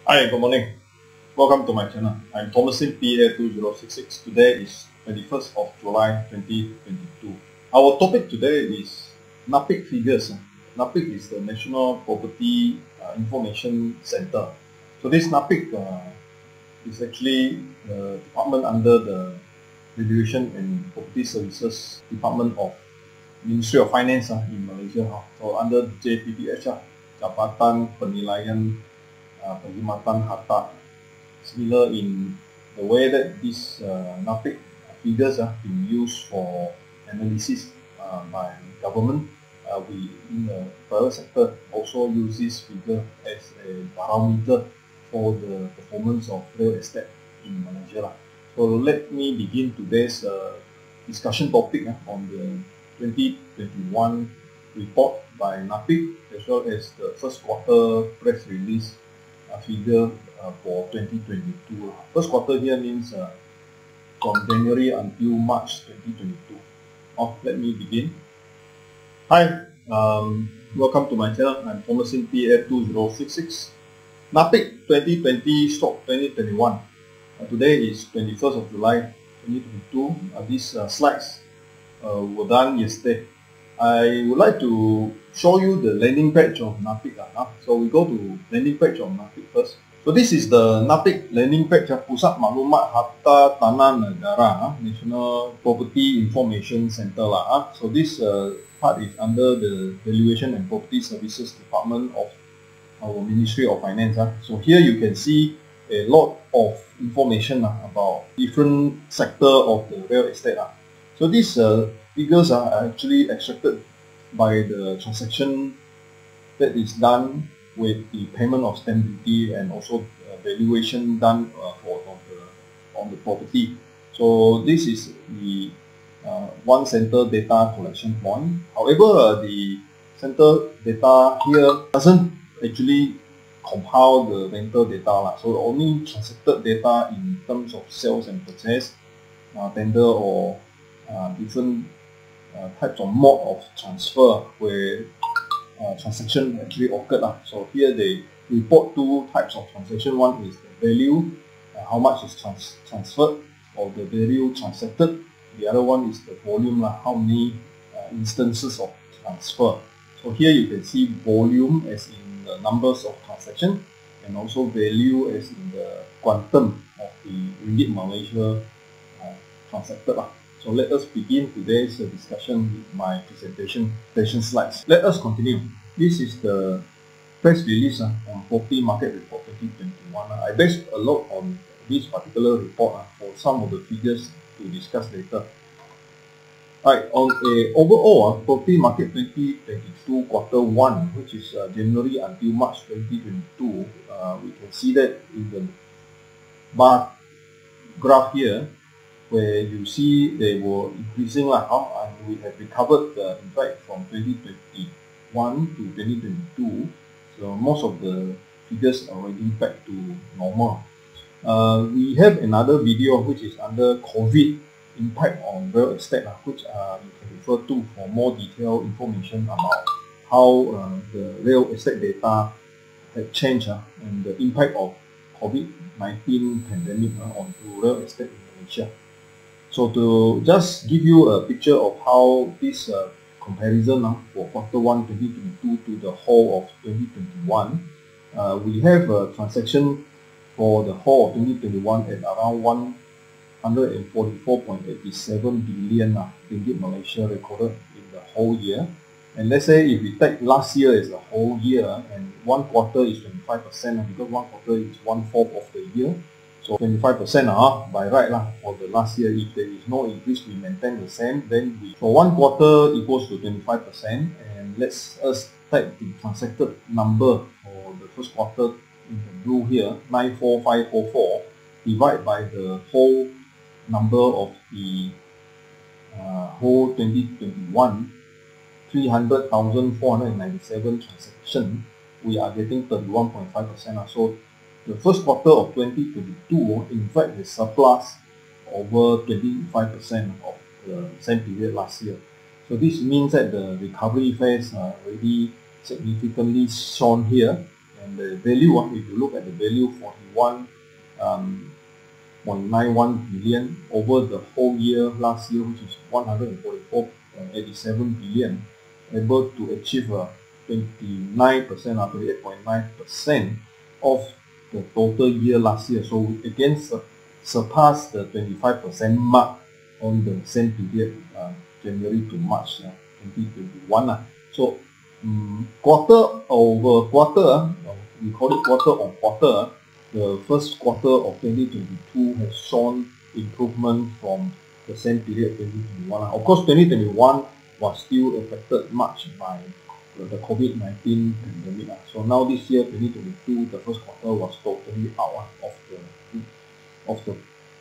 Hi, good morning. Welcome to my channel. I'm Thomasin PA2066. Today is 21st of July 2022. Our topic today is NAPIC figures. NAPIC is the National Property Information Center. So this NAPIC is actually the department under the Valuation and Property Services Department of Ministry of Finance in Malaysia. So under JPPH, Jabatan Penilaian Perkhidmatan Harta. Similar in the way that these NAPIC figures are being used for analysis by government. We in the private sector also use this figure as a barometer for the performance of real estate in Malaysia. So let me begin today's discussion topic on the 2021 report by NAPIC as well as the first quarter press release figure for 2022. First quarter here means from January until March 2022. Let me begin. Hi, welcome to my channel. I'm Thomasin PA2066. NAPIC 2020/2021. Today is 21st of July 2022. These slides were done yesterday. I would like to show you the landing page of NAPIC. So we go to landing page of NAPIC first. So this is the NAPIC landing page, Pusat Maklumat Harta Tanah Negara, National Property Information Center. So this part is under the Valuation and Property Services Department of our Ministry of Finance. So here you can see a lot of information about different sector of the real estate. So these figures are actually extracted by the transaction that is done with the payment of stamp duty and also valuation done on the property. So this is the one center data collection point. However, the center data here doesn't actually compile the rental data. So only transacted data in terms of sales and purchase, tender or different types of mode of transfer where transaction actually occurred. So here they report two types of transaction. One is the value, how much is transferred, or the value transacted. The other one is the volume, how many instances of transfer. So here you can see volume as in the numbers of transaction and also value as in the quantum of the ringgit Malaysia transacted. So let us begin today's discussion with my presentation slides. Let us continue. This is the press release on Property Market Report 2021. I based a lot on this particular report for some of the figures to discuss later. Right, on a overall Property Market 2022 quarter 1, which is January until March 2022, we can see that in the bar graph here, where you see they were increasing and we have recovered in fact from 2021 to 2022. So most of the figures are already back to normal. We have another video which is under COVID impact on real estate, which you can refer to for more detailed information about how the real estate data have changed and the impact of COVID-19 pandemic onto real estate in Malaysia. So to just give you a picture of how this comparison for quarter 1 2022 to the whole of 2021, we have a transaction for the whole of 2021 at around 144.87 billion ringgit Malaysia recorded in the whole year. And let's say if we take last year as a whole year and one quarter is 25%, because one quarter is 1/4 of the year. So 25% by right for the last year. If there is no increase, we maintain the same. Then so one quarter equals to 25%, and let's us type the transacted number for the first quarter in the blue here, 94544, divide by the whole number of the whole 2021, 300,497 transactions. We are getting 31.5%. So the first quarter of 2022, in fact, is surplus over 25% of the same period last year. So this means that the recovery phase already significantly shown here, And the value, if you look at the value, 41.91 billion over the whole year last year, which is 144.87 billion, able to achieve a 29% or 28.9% of the total year last year. So we again surpassed the 25% mark on the same period, January to March 2021. So quarter over quarter, we call it quarter on quarter, the first quarter of 2022 has shown improvement from the same period 2021. Of course, 2021 was still affected much by the COVID-19 pandemic. So now this year, 2022, the first quarter was totally out of the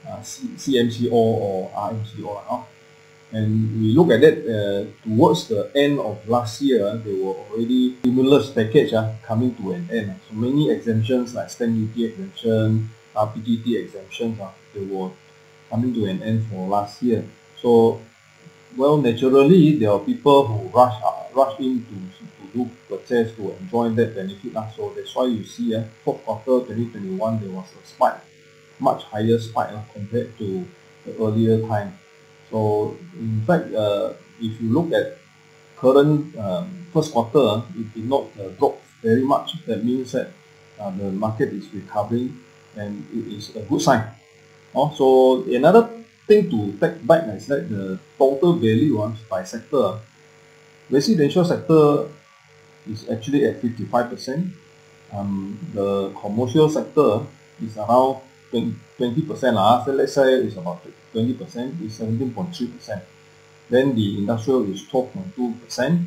CMCO or RMCO. And we look at it towards the end of last year, there were already stimulus package coming to an end. So many exemptions like stamp duty exemption, PTT exemptions, they were coming to an end for last year. So, well, naturally, there are people who rush in to do purchase to enjoy that benefit. So that's why you see fourth quarter 2021, there was a spike, much higher spike compared to the earlier time. So in fact, if you look at current first quarter, it did not drop very much. That means that the market is recovering, and it is a good sign. So another thing to take back is that the total value by sector, residential sector is actually at 55%. The commercial sector is around 20%. So let's say it's about 20%, is 17.3%. Then the industrial is 12.2%,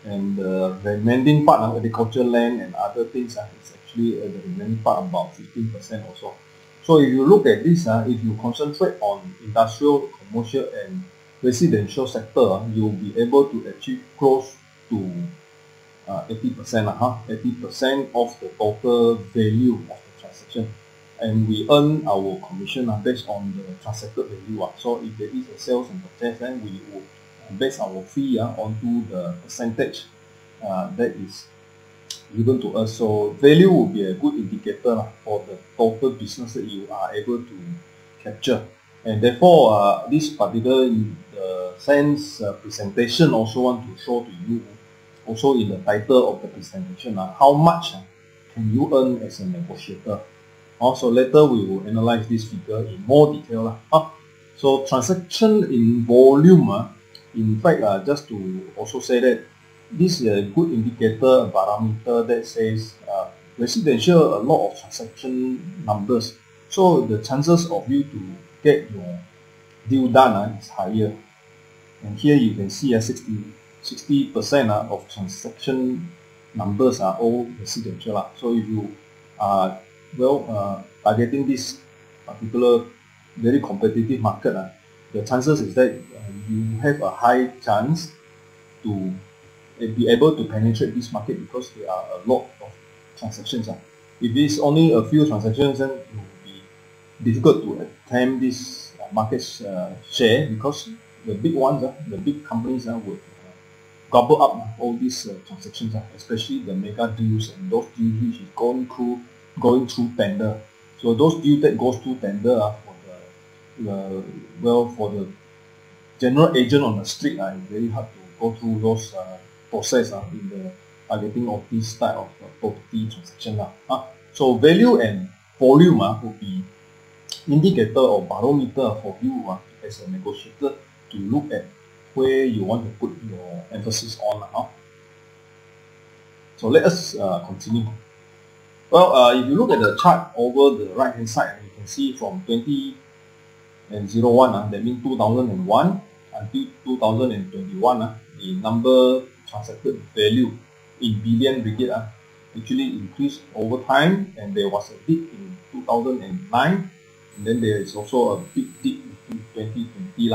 and the remaining part of agriculture land and other things is actually the remaining part about 15% also. So if you look at this, if you concentrate on industrial, commercial and residential sector, you'll be able to achieve close to 80%, 80% of the total value of the transaction. And we earn our commission based on the transacted value. So if there is a sales and purchase, then we will base our fee onto the percentage that is given to us. So value will be a good indicator for the total business that you are able to capture. And therefore, this particular in the sense presentation also want to show to you, also in the title of the presentation, how much can you earn as a negotiator. Also later we will analyze this figure in more detail. So transaction in volume, in fact, just to also say that this is a good indicator, a barometer that says residential, a lot of transaction numbers. So the chances of you to get your deal done is higher. And here you can see 60% of transaction numbers are all residential. So if you are targeting this particular very competitive market, the chances is that you have a high chance to be able to penetrate this market because there are a lot of transactions. If it's only a few transactions, then it will be difficult to attempt this market share, because the big ones, the big companies would gobble up all these transactions, especially the mega deals and those deals which is going through tender. So those deals that goes through tender for the general agent on the street, it's very hard to go through those process in the targeting of this type of property transaction. So value and volume would be indicator or barometer for you as a negotiator to look at where you want to put your emphasis on. So let us continue. Well, if you look at the chart over the right hand side, you can see from 2001, that means 2001 until 2021, the number transacted value in billion ringgit actually increased over time, and there was a dip in 2009, and then there is also a big dip in 2020.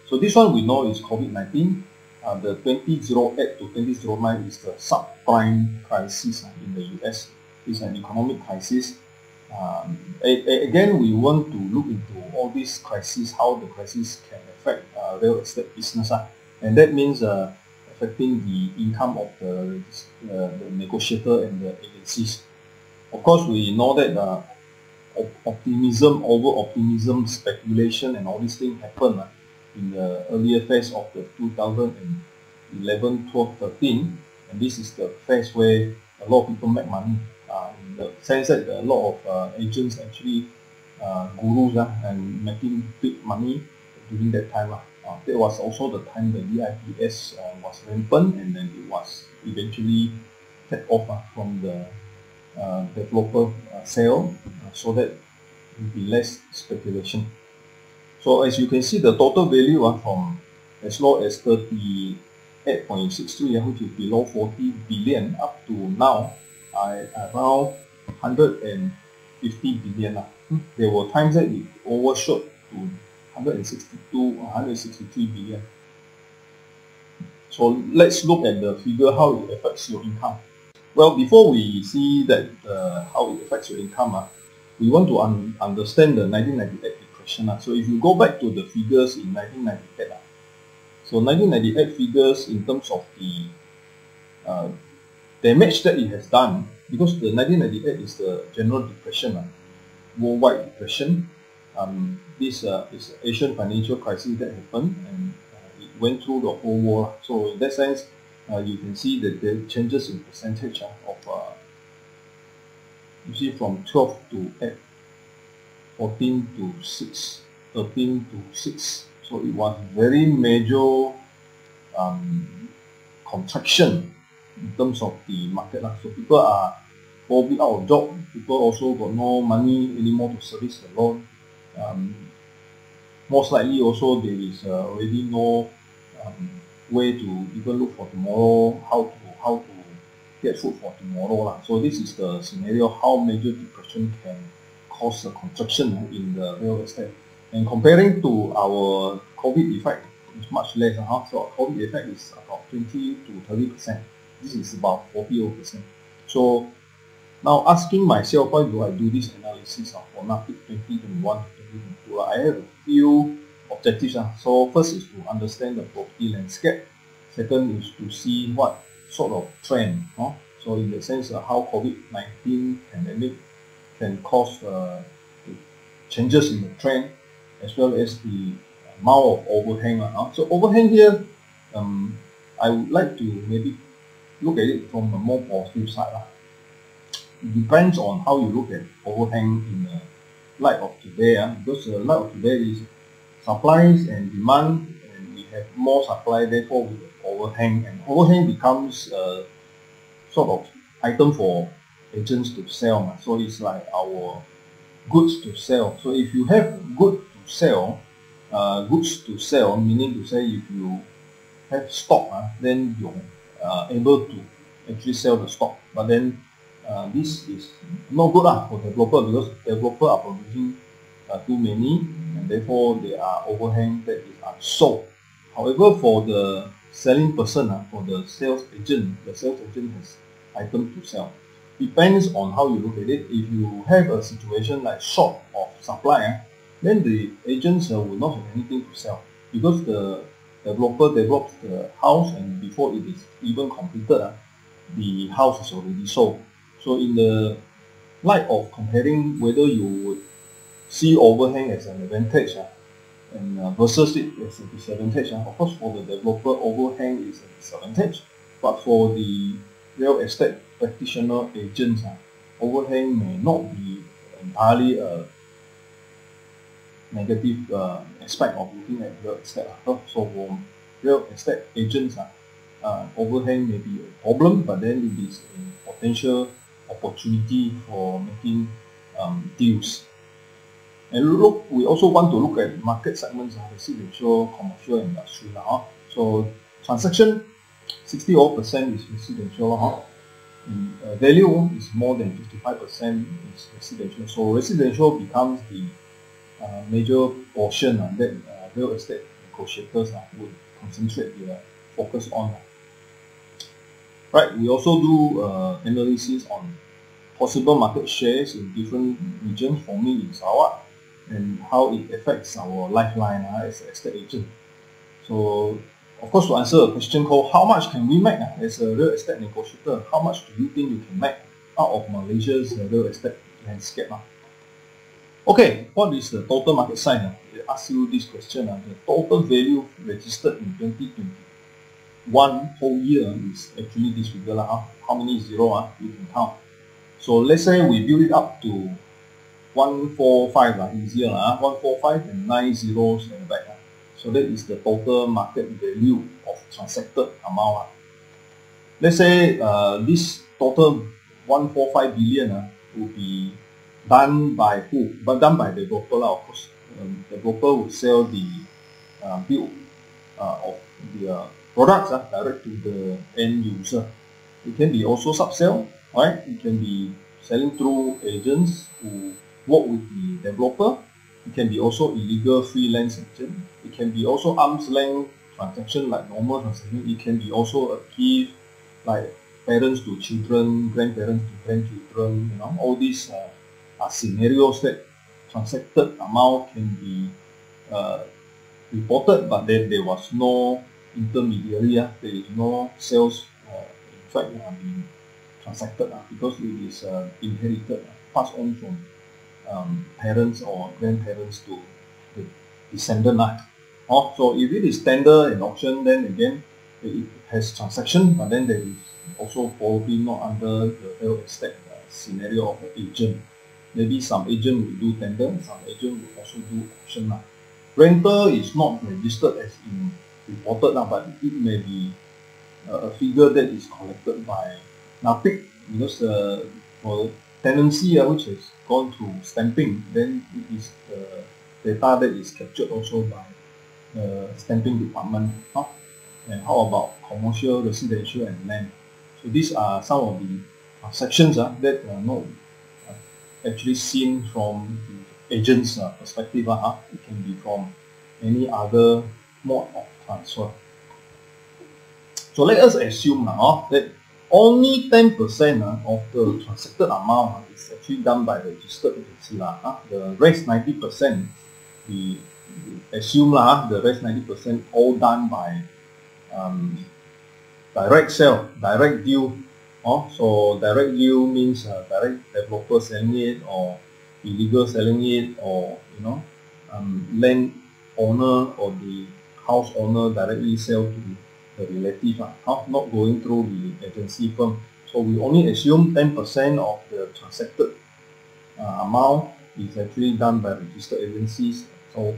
So this one we know is COVID-19. The 2008 to 2009 is the subprime crisis in the US. It's an economic crisis. Again, we want to look into all these crises, how the crisis can affect real estate business, and that means affecting the income of the negotiator and the agencies. Of course, we know that optimism, over-optimism, speculation, and all these things happen in the earlier phase of the 2011, 12, 13, and this is the phase where a lot of people make money, in the sense that a lot of agents actually gurus and making big money during that time. That was also the time the VIPS was rampant, and then it was eventually cut off from the developer sale, so that it will be less speculation. So as you can see, the total value from as low as 38.63, which is below 40 billion, up to now around 150 billion. There were times that it overshot to 162 or 163 billion. So let's look at the figure, how it affects your income. Well, before we see that how it affects your income, we want to understand the 1998 depression. So if you go back to the figures in 1998, so 1998 figures in terms of the damage that it has done, because the 1998 is the general depression, worldwide depression. This is Asian financial crisis that happened, and it went through the whole world. So in that sense, you can see that the changes in percentage of you see from 12 to 8, 14 to 6, 13 to 6. So it was very major contraction in terms of the market. So people are probably out of job. People also got no money anymore to service the loan. Most likely also there is already no way to even look for tomorrow, how to get food for tomorrow. So this is the scenario how major depression can cause a contraction in the real estate. And comparing to our COVID effect, it's much less. So COVID effect is about 20 to 30%. This is about 40%. So now asking myself, why do I do this analysis for NAPIC 2021 to 2022? I have a few objectives. So first is to understand the property landscape. Second is to see what sort of trend. So in the sense how COVID-19 pandemic can cause changes in the trend, as well as the amount of overhang. So overhang here, I would like to maybe look at it from a more positive side. It depends on how you look at overhang in the light of today, because the light of today is supplies and demand, and we have more supply, therefore we have overhang, and overhang becomes a sort of item for agents to sell. So it's like our goods to sell. So if you have goods to sell, meaning to say if you have stock, then you're able to actually sell the stock. But then this is not good for developer, because developer are producing too many, and therefore there are overhang that is unsold. However, for the selling person, for the sales agent has item to sell. Depends on how you look at it. If you have a situation like short of supply, then the agents will not have anything to sell, because the developer develops the house, and before it is even completed, the house is already sold. So in the light of comparing whether you would see overhang as an advantage and versus it as a disadvantage, of course for the developer overhang is a disadvantage, but for the real estate practitioner agents, overhang may not be entirely a negative aspect of looking at real estate. So for real estate agents, overhang may be a problem, but then it is a potential opportunity for making deals. And we also want to look at market segments, residential, commercial, industry. So transaction, 60% is residential. And value is more than 55% is residential. So residential becomes the major portion that real estate negotiators would concentrate their focus on. Right, we also do analysis on possible market shares in different regions, for me in Sarawak, and how it affects our lifeline as an estate agent. So, of course, to answer a question called how much can we make as a real estate negotiator, how much do you think you can make out of Malaysia's real estate landscape. Okay, what is the total market size? They ask you this question. The total value registered in 2021 whole year is actually this figure. How many zero? You can count. So let's say we build it up to 145, easier. 145 and 9 zeros at the back. So that is the total market value of transacted amount. Let's say this total 145 billion will be done by who? But done by the broker, of course. The broker will sell the bill of the products direct to the end user. It can be also sub-sell, right? It can be selling through agents who work with the developer. It can be also illegal freelance agent. It can be also arm's length transaction like normal transaction. It can be also a gift like parents to children, grandparents to grandchildren. All these are scenarios that transacted amount can be reported, but then there was no intermediary. There is no sales in fact being transacted because it is inherited, passed on from parents or grandparents to the descendant. So if it is tender and auction, then again it has transaction, but then there is also probably not under the real estate scenario of the agent. Maybe some agent will do tender, some agent will also do auction. Rental is not registered as in reported, but it may be a figure that is collected by NAPIC, because for tenancy which has gone through stamping, then it is the data that is captured also by the stamping department. And how about commercial, residential, and land? So these are some of the sections that are not actually seen from the agent's perspective. It can be from any other mode of transfer. So let us assume now that only 10% of the transacted amount is actually done by the registered agency. The rest 90%, we assume the rest 90% all done by direct sale, direct deal. So direct deal means direct developer selling it, or illegal selling it, or land owner or the house owner directly sell to the relative, not going through the agency firm. So we only assume 10% of the transacted amount is actually done by registered agencies. So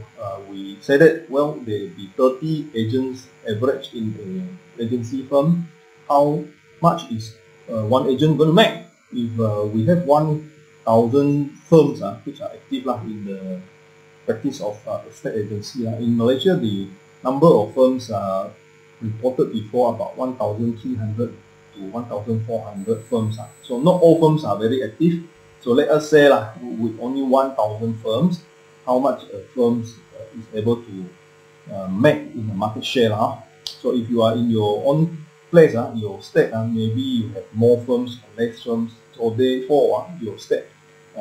we say that, well, there will be 30 agents average in an agency firm. How much is one agent going to make? If we have 1,000 firms which are active in the practice of estate agency, in Malaysia the number of firms reported before about 1,300 to 1,400 firms. So not all firms are very active. So let us say with only 1,000 firms, how much a firm is able to make in the market share. So if you are in your own place, your state, maybe you have more firms or less firms. So therefore, your state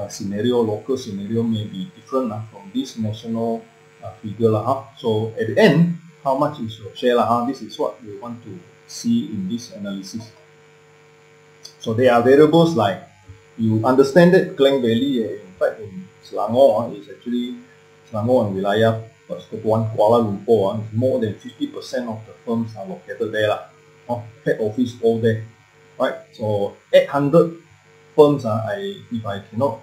scenario, local scenario may be different from this national figure. So at the end, how much is your share? This is what we want to see in this analysis. So there are variables like, you understand that Klang Valley, in fact in Selangor, is actually Selangor and Wilayah Persekutuan Kuala Lumpur, is more than 50% of the firms are located there. Head office all there, right? So 800 firms, if I cannot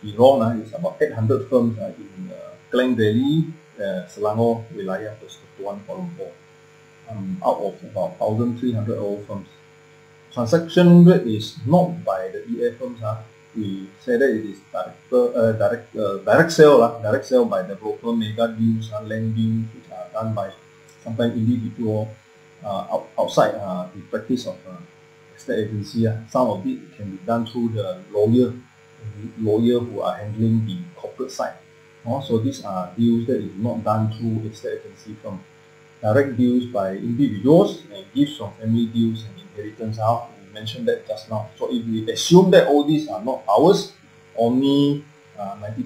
be wrong, it's about 800 firms in Klang Valley, Selangor, Wilayah Persekutuan Kuala Lumpur, out of about 1,300 old firms. Transaction rate is not by the EA firms. We say that it is direct sale by the broker, mega deals, land deals, which are done by sometimes individual outside the practice of estate agency. Some of it can be done through the lawyer who are handling the corporate side. So these are deals that is not done through estate agency firm. Direct deals by individuals and gifts from family deals and inheritance. We mentioned that just now. So if we assume that all these are not ours, only 10%,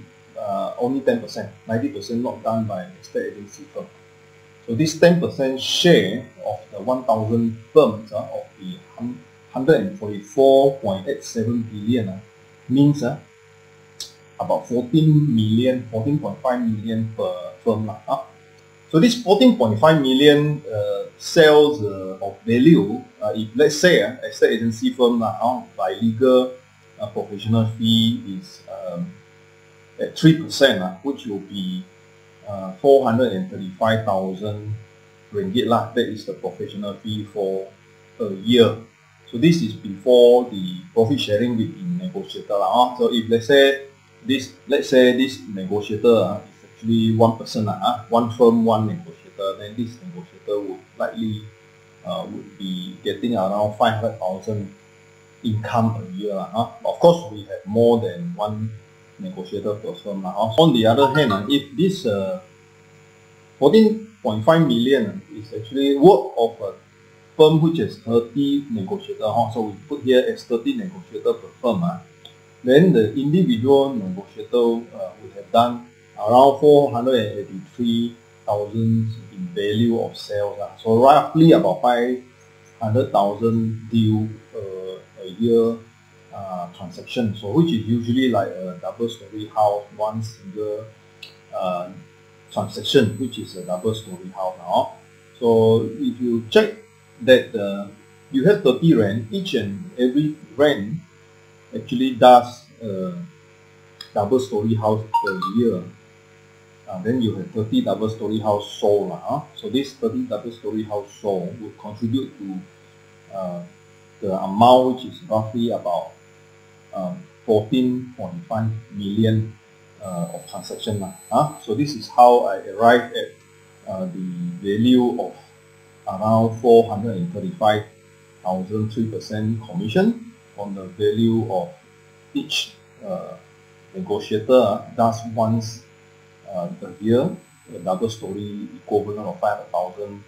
90% not done by estate agency firm. So this 10% share of the 1,000 firms of the 144.87 billion means about 14.5 million per firm. So this 14.5 million sales of value, if let's say estate agency firm by legal professional fee is at 3%, which will be 435,000 ringgit lah. That is the professional fee for a year. So this is before the profit sharing with the negotiator lah. So if let's say this negotiator is actually one person one firm, one negotiator, then this negotiator would likely would be getting around 500,000 income a year. Of course, we have more than one negotiator per firm. On the other hand, if this 14.5 million is actually work of a firm which has 30 negotiators, so we put here as 30 negotiators per firm, then the individual negotiator would have done around 483,000 in value of sales. So roughly about 500,000 deal a year transaction. So which is usually like a double-story house, one single transaction, which is a double-story house now. So if you check that you have 30 rent, each and every rent actually does a double-story house per year. Then you have 30 double-story house sold. So this 30 double-story house sold would contribute to the amount which is roughly about 14.5 million of transaction. So this is how I arrived at the value of around 435,000, 3% commission on the value of each negotiator does once a year, a double story equivalent of 500,000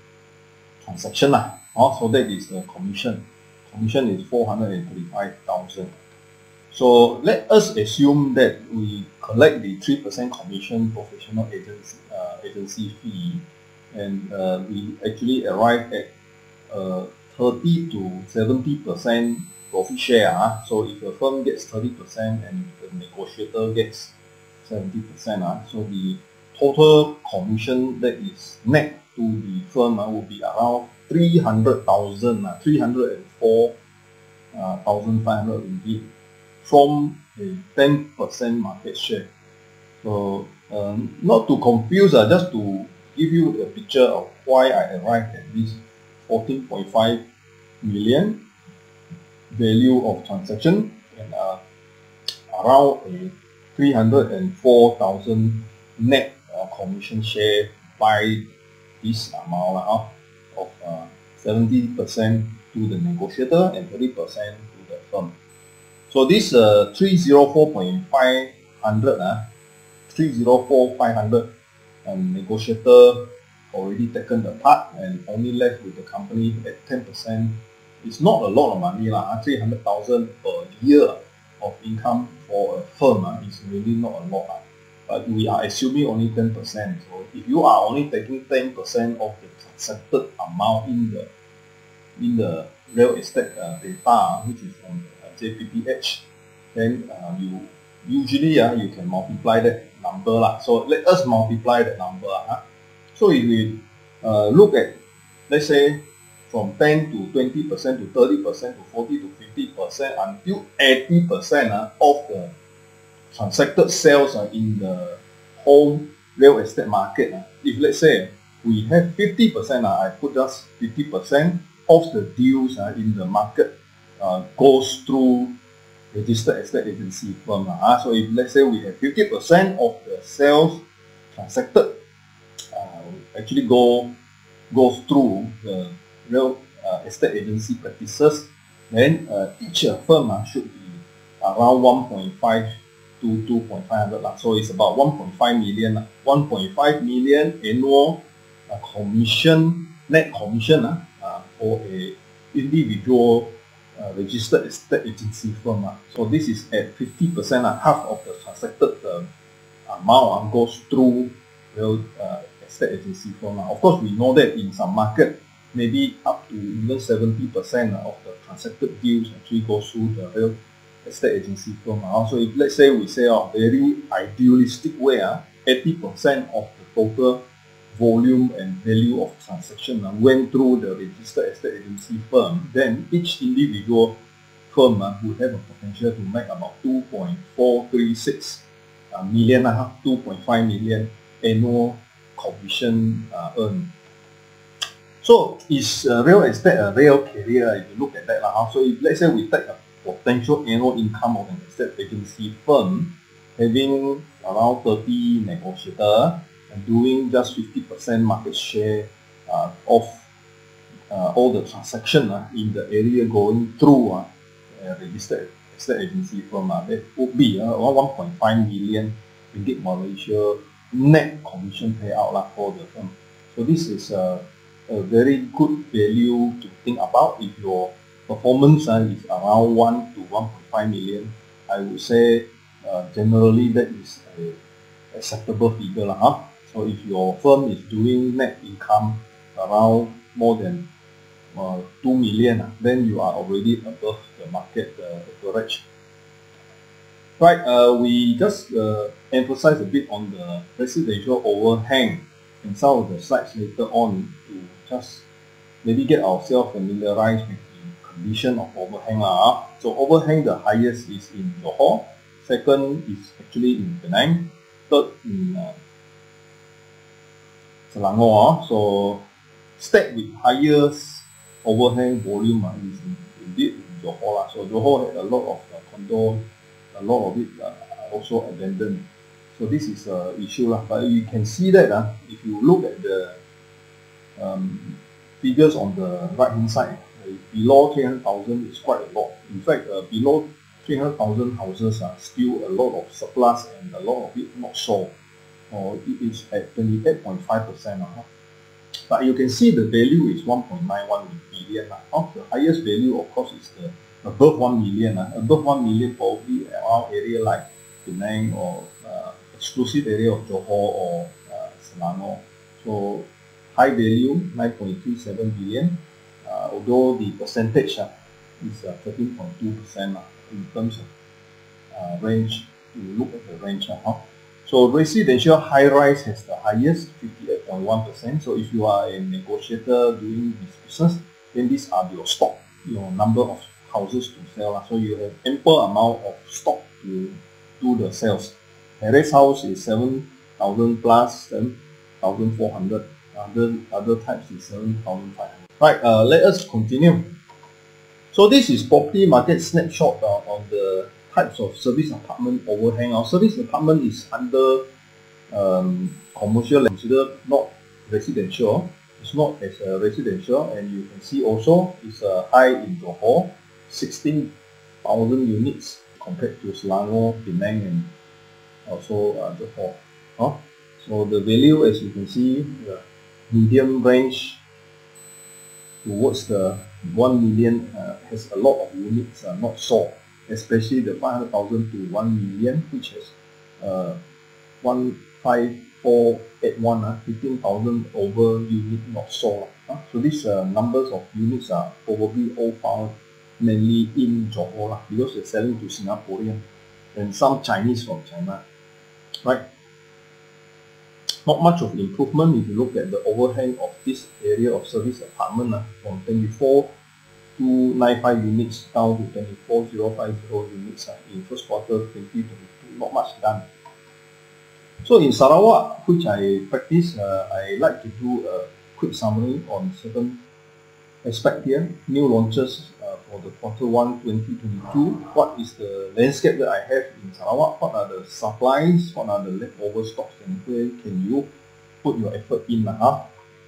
transaction. So that is the commission. Commission is 435,000. So let us assume that we collect the 3% commission professional agency fee, and we actually arrive at 30 to 70% profit share. So if a firm gets 30% and the negotiator gets 70%, so the total commission that is net to the firm will be around 300,000, 304,500 ringgit from a 10% market share. So not to confuse, just to give you a picture of why I arrived at this 14.5 million value of transaction and around a 304,000 net commission share by this amount of 70% to the negotiator and 30% to the firm. So this 304,500 negotiator already taken the part and only left with the company at 10%. It's not a lot of money, 300,000 per year of income for a firm is really not a lot. But we are assuming only 10%. So if you are only taking 10% of the transacted amount in the real estate data, which is from JPPH, then you usually you can multiply that number. So let us multiply that number. So if we look at, let's say, from 10 to 20% to 30% to 40 to 50% until 80% of the transacted sales in the whole real estate market. If let's say we have 50%, I put just 50% of the deals in the market goes through registered estate agency firm. So if let's say we have 50% of the sales transacted actually goes through the real estate agency practices, then each firm should be around 1.5 to 2.500. So it's about 1.5 million. 1.5 million annual commission, net commission for a individual registered estate agency firm. So this is at 50%, half of the transacted amount goes through real estate agency firm. Of course, we know that in some market maybe up to even 70% of the transacted deals actually goes through the real estate agency firm. So if let's say we say very idealistic way, 80% of the total volume and value of transaction went through the registered estate agency firm, then each individual firm would have a potential to make about 2.436 million, 2.5 million annual commission earned. So is real estate a real career if you look at that? So if let's say we take a potential annual income of an estate agency firm having around 30 negotiators and doing just 50% market share of all the transaction in the area going through registered estate agency firm, that would be around 1.5 million ringgit Malaysia net commission payout for the firm. So this is a very good value to think about. If your performance is around 1 to 1.5 million, I would say generally that is a acceptable figure. So if your firm is doing net income around more than 2 million, then you are already above the market average. Right, we just emphasize a bit on the residential overhang in some of the slides later on to just maybe get ourselves familiarized with the condition of overhang. So overhang, the highest is in Johor, second is actually in Penang, third in Selangor. So state with highest overhang volume is indeed in Johor. So Johor had a lot of condo, a lot of it also abandoned. So this is an issue, but you can see that if you look at the figures on the right hand side, below 300,000 is quite a lot. In fact, below 300,000 houses are still a lot of surplus and a lot of it not sold, or it is at 28.5%. But you can see the value is 1.91 billion. The highest value, of course, is the above 1 million. Above 1 million probably around area like Penang or exclusive area of Johor or Selangor. So high value 9.37 billion, although the percentage is 13.2% in terms of range. You look at the range. So residential high-rise has the highest, 58.1%. So if you are a negotiator doing this business, then these are your stock, your number of houses to sell. So you have ample amount of stock to do the sales. Terrace house is 7,000 plus, 7,400. Other types is 7,500. Right, let us continue. So this is property market snapshot on the types of service apartment overhang. Our service apartment is under commercial, considered not residential. It's not as residential, and you can see also it's high in Johor, 16,000 units compared to Selangor, Penang, and also Johor. So the value, as you can see, the medium range towards the 1 million has a lot of units not sold, especially the 500,000 to 1 million, which has 15481, 15,000 over unit not sold. So these numbers of units are probably all found mainly in Johor because they're selling to Singaporean and some Chinese from China. Right? Not much of improvement if you look at the overhang of this area of service apartment from 24,295 units down to 24,050 units in first quarter 2022. Not much done. So in Sarawak, which I practice, I like to do a quick summary on certain aspects here. New launches for the quarter 1 2022. What is the landscape that I have in Sarawak? What are the supplies? What are the leftover stocks, and where can you put your effort in?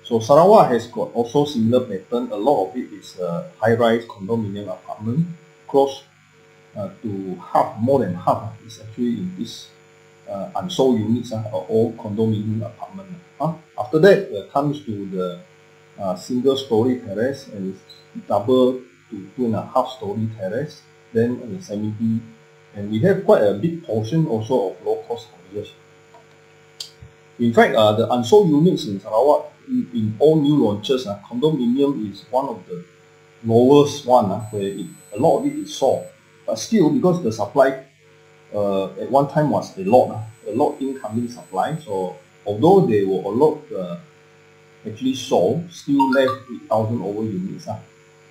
So Sarawak has got also similar pattern. A lot of it is high-rise condominium apartment. Close to half, more than half is actually in this unsold units are all condominium apartment. After that comes to the single-story terrace, and it's double to 2.5-story terrace, then the semi-D, and we have quite a big portion also of low-cost houses. In fact, the unsold units in Sarawak, in all new launches, condominium is one of the lowest one, where a lot of it is sold. But still, because the supply at one time was a lot incoming supply, so although they were a lot actually sold, still left 8,000 over units.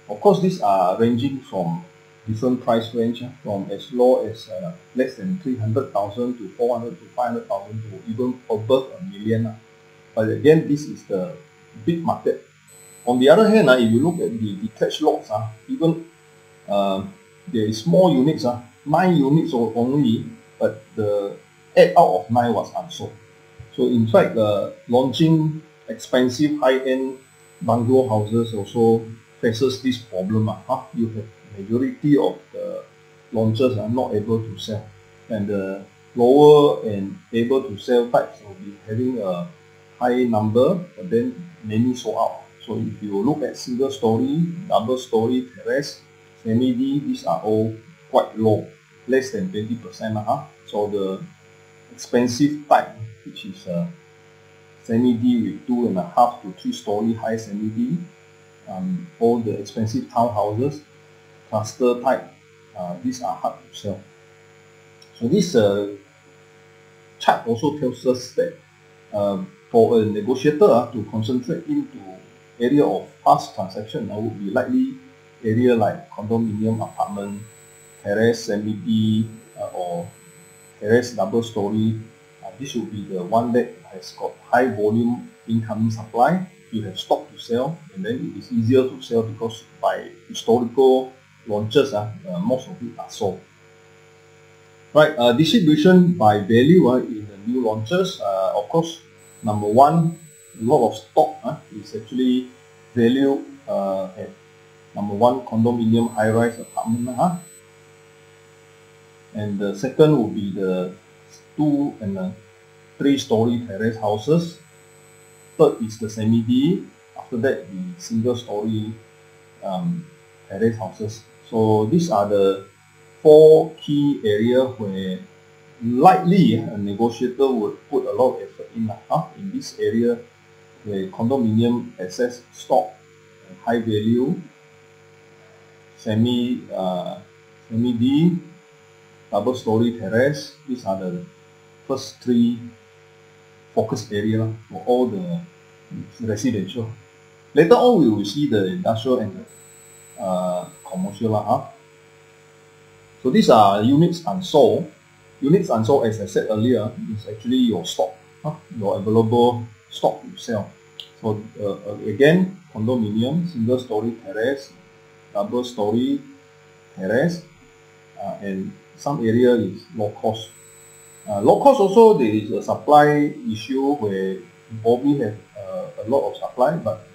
Of course, these are ranging from different price range, from as low as less than 300,000 to 400 to 500,000 to even above a million. But again, this is the big market. On the other hand, if you look at the detached lots, even there is small units, 9 units only, but the 8 out of 9 was unsold. So in fact, launching expensive high-end bungalow houses also faces this problem. You have majority of the launches are not able to sell, and the lower and able to sell types will be having a high number, but then many sold out. So if you look at single story, double story, terrace, semi-D, these are all quite low, less than 20%. So the expensive type, which is semi-D with 2.5 to 3 story high semi-D, all the expensive townhouses, cluster type, these are hard to sell. So this chart also tells us that for a negotiator to concentrate into area of fast transaction would be likely area like condominium, apartment, terrace, semi-D, or terrace double story. This would be the one that has got high volume incoming supply. You have stock to sell, and then it is easier to sell because by historical launches, most of it are sold. Right, distribution by value in the new launches. Of course, number one, a lot of stock is actually valued at number one, condominium high-rise apartment. And the second would be the 2 and 3 story terrace houses. Third is the semi-D. After that, the single story terrace houses. So these are the 4 key areas where likely a negotiator would put a lot of effort in this area, where condominium access stock, high value, semi-D, double story terrace. These are the first 3 focus area for all the residential. Later on, we will see the industrial and the commercial. So these are units unsold. Units unsold, as I said earlier, is actually your stock, your available stock to sell. So again, condominium, single story terrace, double story terrace, and some area is low cost. Low cost also, there is a supply issue where you probably have a lot of supply, but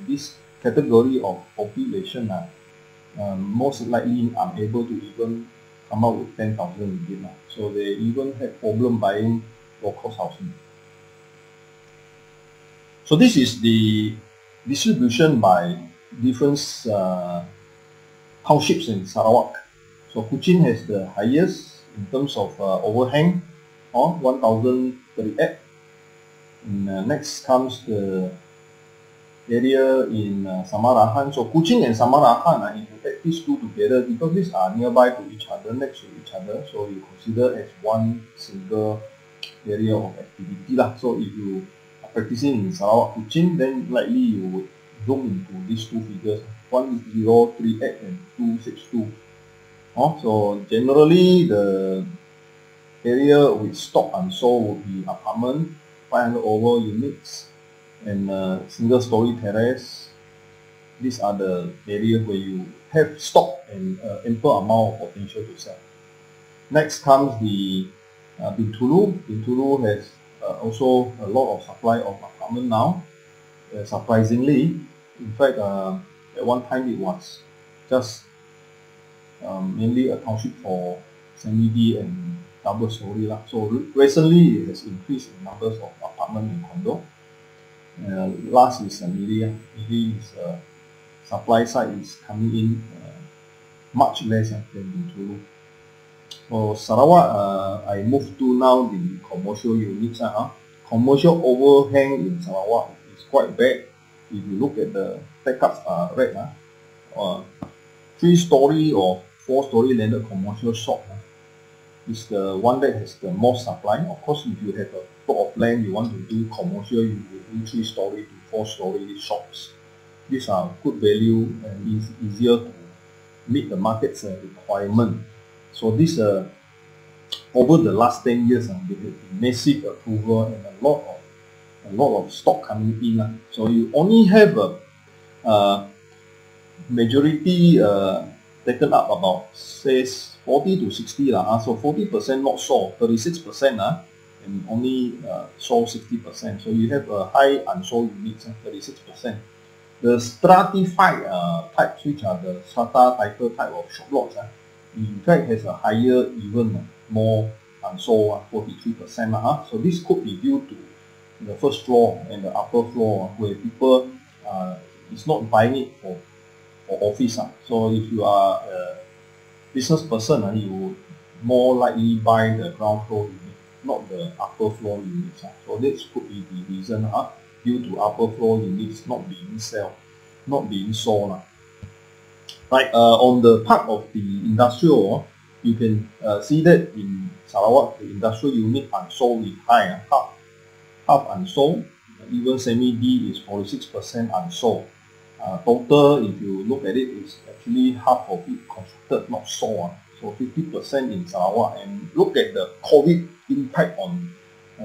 this category of population most likely unable to even come out with 10,000 ringgit. So they even have problem buying low cost housing. So this is the distribution by different townships in Sarawak. So Kuching has the highest in terms of overhang, 1,038. And next comes the area in Samarahan. So Kuching and Samarahan, if you add these two together, because these are nearby to each other, next to each other, so you consider as one single area of activity. So if you are practicing in Sarawak Kuching, then likely you would zoom into these two figures, 1038 and 262. So generally the area with stock unsold would be apartment, 500 over units, and single story terrace. These are the areas where you have stock and ample amount of potential to sell. Next comes the Bintulu. Bintulu has also a lot of supply of apartment now. Surprisingly, in fact, at one time it was just mainly a township for semi-D and double story. So recently it has increased in numbers of apartment and condo. Last is Miri. Miri is supply side is coming in much less than Bintulu. For Sarawak, I move to now the commercial units. commercial overhang in Sarawak is quite bad. If you look at the take-ups are red, 3-story or 4-story landed commercial shop is the one that has the most supply. Of course, if you have a plot of land you want to do commercial, you will do 3-story to 4-story shops. These are good value and is easier to meet the market's requirement. So this over the last 10 years, there have been massive approval and a lot of stock coming in. So you only have a majority taken up about says 40 to 60 so 40% not sold, 36% and only sold 60%. So you have a high unsold units, 36%. The stratified types, which are the strata title type of shop lots, in fact has a higher, even more unsold, 43%. So this could be due to the first floor and the upper floor, where people is not buying it for office. So if you are a business person, you would more likely buy the ground floor unit, not the upper floor units. So this could be the reason due to upper floor units not being sold. Right, on the part of the industrial, you can see that in Sarawak, the industrial unit unsold is high, half unsold. Even semi-D is 46% unsold. Total, if you look at it, is actually half of it constructed, not sold. So 50% in Sarawak. And look at the COVID impact on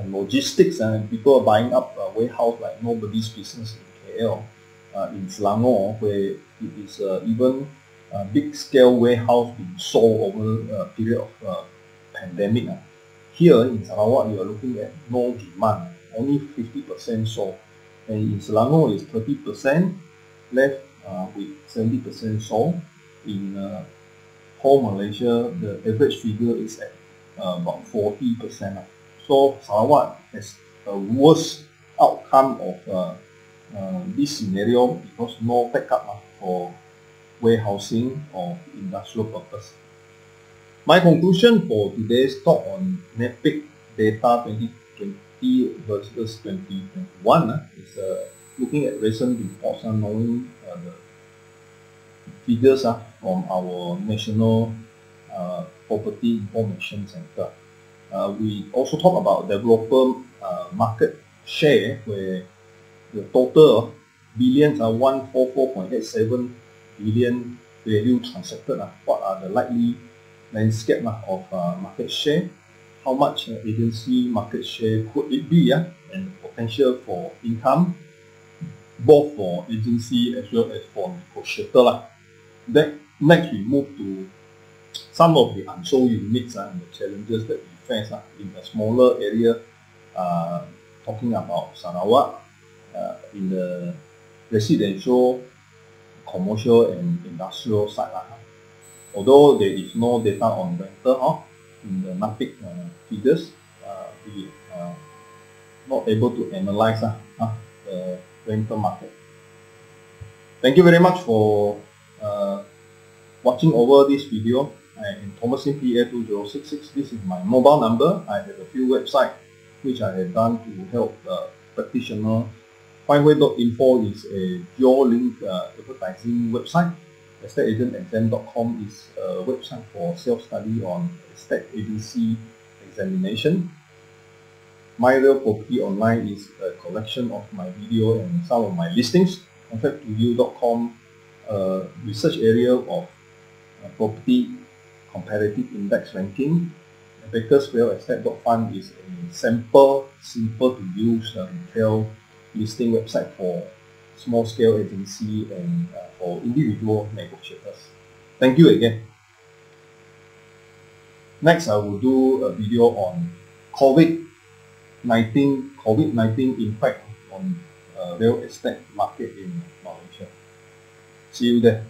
logistics, and people are buying up warehouse like nobody's business in KL. In Selangor, where it is even a big scale warehouse being sold over a period of pandemic. Here in Sarawak, you are looking at no demand, only 50% sold. And in Selangor, it's 30% left with 70% sold. In whole Malaysia, the average figure is at about 40%. So Sarawak has a worse outcome of this scenario because no backup for warehousing or industrial purpose. My conclusion for today's talk on NAPIC data 2020 versus 2021 is looking at recent reports and knowing the figures from our National Property Information Center. We also talk about developer market share, where the total billions are 144.87 billion value transacted. What are the likely landscape of market share? How much agency market share could it be, and the potential for income, both for agency as well as for negotiator. Then next we move to some of the unsold units and the challenges that we face in a smaller area, talking about Sarawak, in the residential, commercial and industrial side. Although there is no data on rental in the NAPIC figures, we are not able to analyze the rental market. Thank you very much for watching over this video. I am Thomasin PA2066. This is my mobile number. I have a few websites which I have done to help practitioners. Findway.info is a geo-link advertising website. estateagentexam.com is a website for self-study on estate agency examination. My Real Property Online is a collection of my video and some of my listings. Contract2you.com, research area of property comparative index ranking. Bakersfieldestate.fund is a simple to use retail listing website for small scale agency and for individual negotiators. Thank you again. Next, I will do a video on COVID-19 impact on real estate market in Malaysia. See you there.